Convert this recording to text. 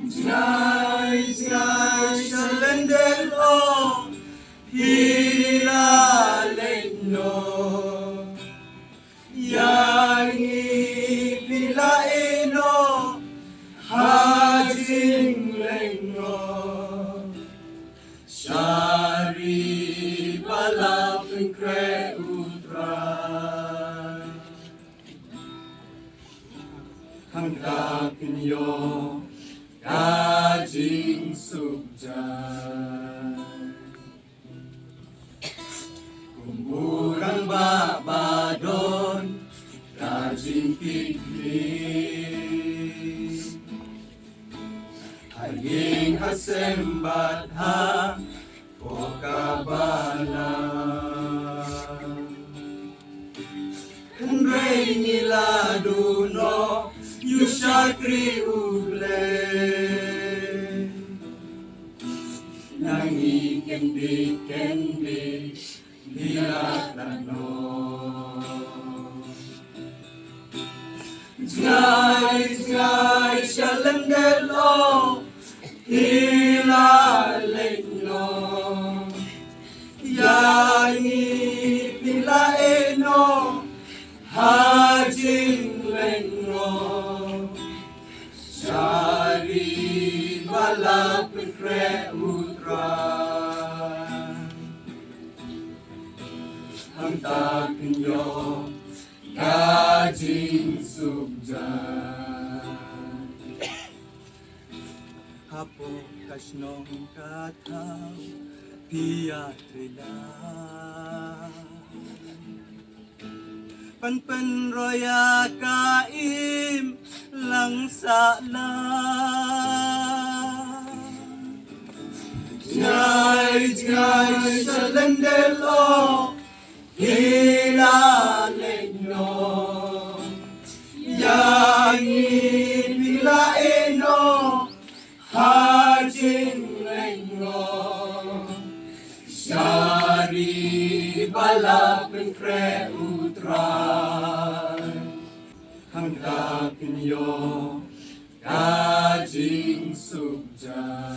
Jai Jai Shalendelo Hilaleno Yangi Pilaeno Hajing Lengo Shari Balapin Kre Utra Hanggapin yo Kajing Sukjan Kumurang babadon Kajing Piknik Haging hasembat ha Pokabana Henrei nila duno Yushakri ugle Nangi kendi Hilatano Jai Jai Shalendelo Hilaleno Yangi Pilaeno Hajing Lengo Shari Balapin Kre Utra Hantakin yo Kajing Sukjan Hapo kasnong kataw Piyatrila Panpan roya kaim lang sala Jai Jai Shalendelo Hilaleno Yangi Pilaeno Hajing Lengo Shari Balapin Kre Utra Hanggapin yo Kajing Sukjan